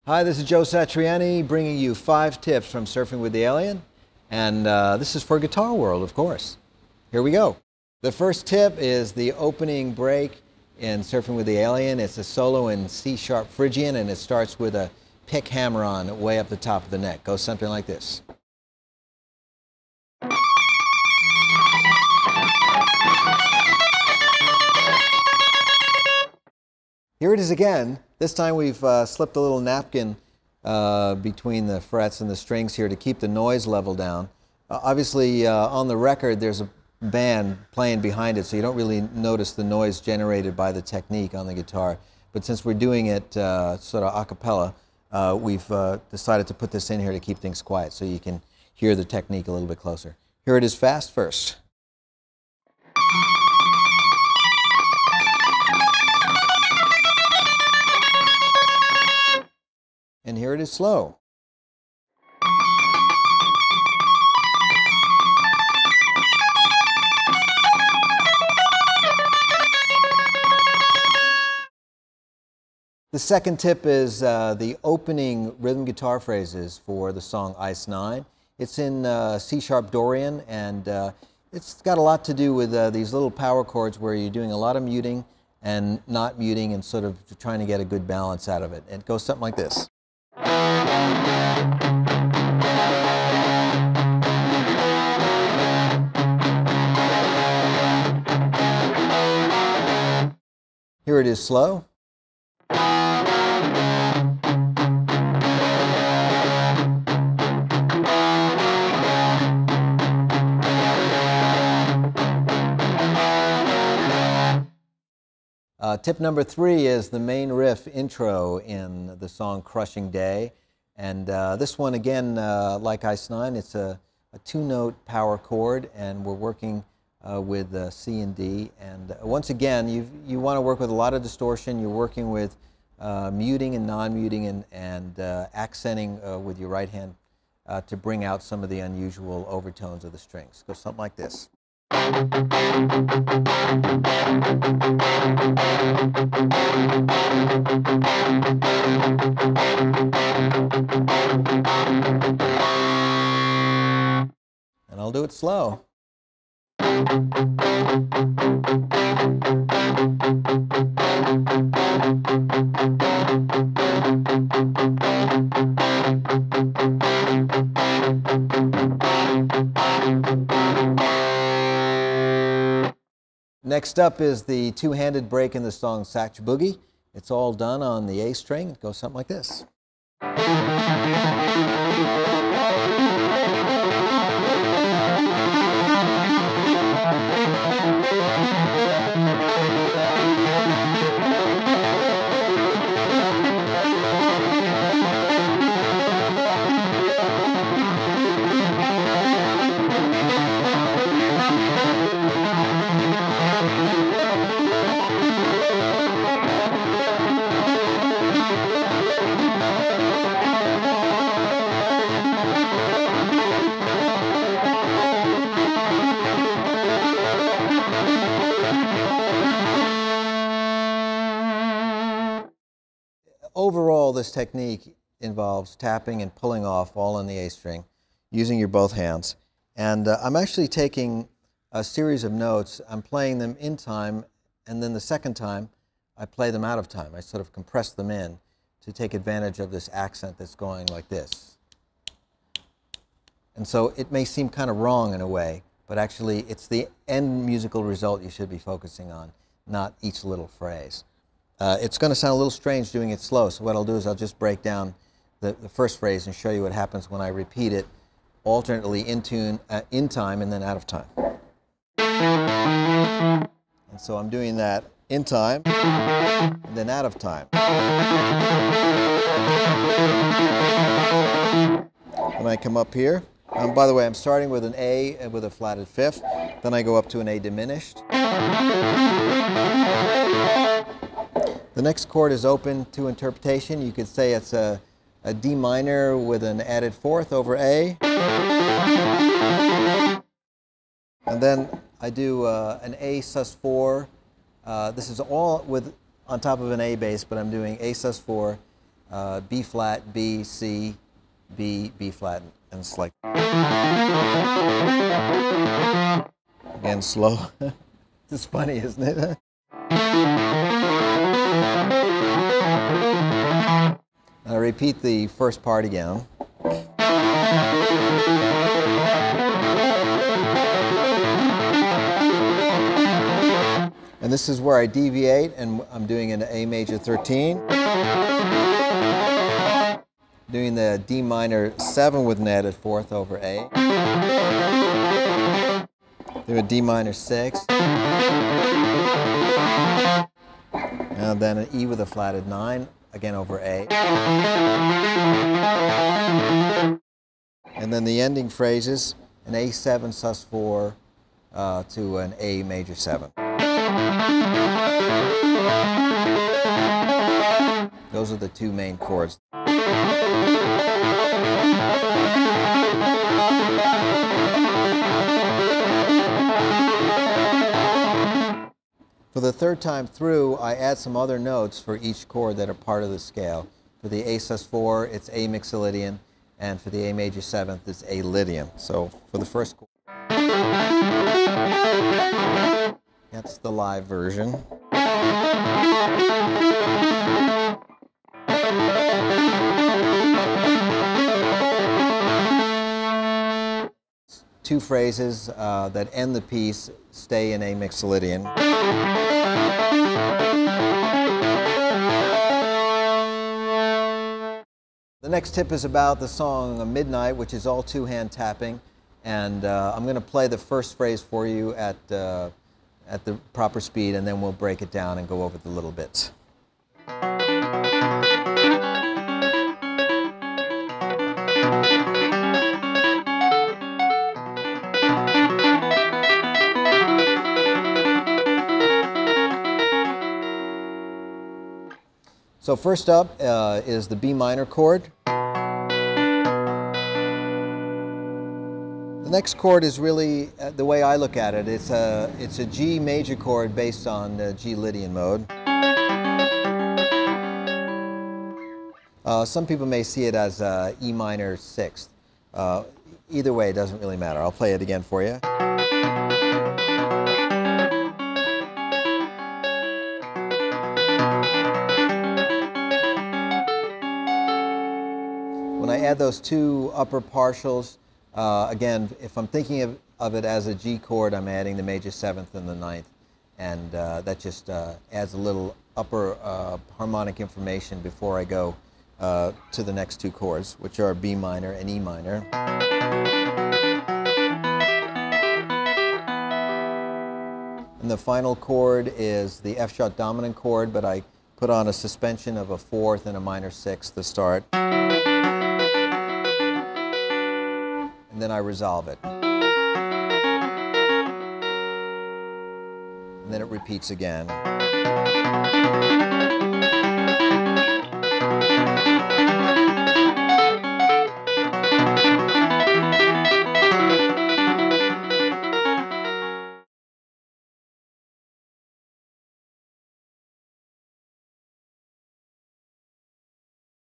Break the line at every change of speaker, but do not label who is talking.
Hi, this is Joe Satriani bringing you 5 tips from Surfing with the Alien. And this is for Guitar World, of course. Here we go. The first tip is the opening break in Surfing with the Alien. It's a solo in C-sharp Phrygian, and it starts with a pick hammer-on way up the top of the neck. Goes something like this. Here it is again. This time we've slipped a little napkin between the frets and the strings here to keep the noise level down. Obviously, on the record, there's a band playing behind it, so you don't really notice the noise generated by the technique on the guitar. But since we're doing it sort of a cappella, we've decided to put this in here to keep things quiet so you can hear the technique a little bit closer. Here it is fast first. And here it is slow. The second tip is the opening rhythm guitar phrases for the song Ice 9. It's in C-sharp Dorian, and it's got a lot to do with these little power chords where you're doing a lot of muting and not muting and sort of trying to get a good balance out of it. It goes something like this. Here it is slow. Tip number 3 is the main riff intro in the song Crushing Day. And this one, again, like Ice 9, it's a 2-note power chord, and we're working with C and D. And once again, you want to work with a lot of distortion. You're working with muting and non-muting and accenting with your right hand to bring out some of the unusual overtones of the strings. Go something like this. And I'll do it slow. Next up is the 2-handed break in the song Satch Boogie. It's all done on the A string. It goes something like this. Overall, this technique involves tapping and pulling off all on the A string, using your both hands. And I'm actually taking a series of notes. I'm playing them in time, and then the second time, I play them out of time. I sort of compress them in to take advantage of this accent that's going like this. And so it may seem kind of wrong in a way, but actually it's the end musical result you should be focusing on, not each little phrase. It's going to sound a little strange doing it slow, so what I'll do is I'll just break down the first phrase and show you what happens when I repeat it alternately in tune, in time, and then out of time. And so I'm doing that in time, and then out of time. When I come up here, by the way, I'm starting with an A with a flatted fifth, then I go up to an A diminished. The next chord is open to interpretation. You could say it's a D minor with an added fourth over A. And then I do an A sus4. This is all on top of an A bass, but I'm doing A sus4, B flat, B, C, B, B flat, and it's like, again, slow. It's funny, isn't it? I'll repeat the first part again. And this is where I deviate, and I'm doing an A major 13. Doing the D minor 7 with an added fourth over A. Do a D minor 6. And then an E with a flatted 9, again over A. And then the ending phrases, an A7 sus4 to an A major 7. Those are the two main chords. For the third time through, I add some other notes for each chord that are part of the scale. For the A sus4, it's A mixolydian, and for the A major 7th, it's A Lydian. So for the first chord, that's the live version. Two phrases that end the piece stay in A mixolydian. The next tip is about the song Midnight, which is all two-hand tapping, and I'm going to play the first phrase for you at the proper speed, and then we'll break it down and go over the little bits. So first up is the B minor chord. The next chord is really, the way I look at it, it's a G major chord based on G Lydian mode. Some people may see it as E minor 6th. Either way, it doesn't really matter. I'll play it again for you. When I add those two upper partials, again, if I'm thinking of it as a G chord, I'm adding the major 7th and the 9th, and that just adds a little upper harmonic information before I go to the next two chords, which are B minor and E minor. And the final chord is the F sharp dominant chord, but I put on a suspension of a 4th and a minor 6th to start. And then I resolve it. And then it repeats again.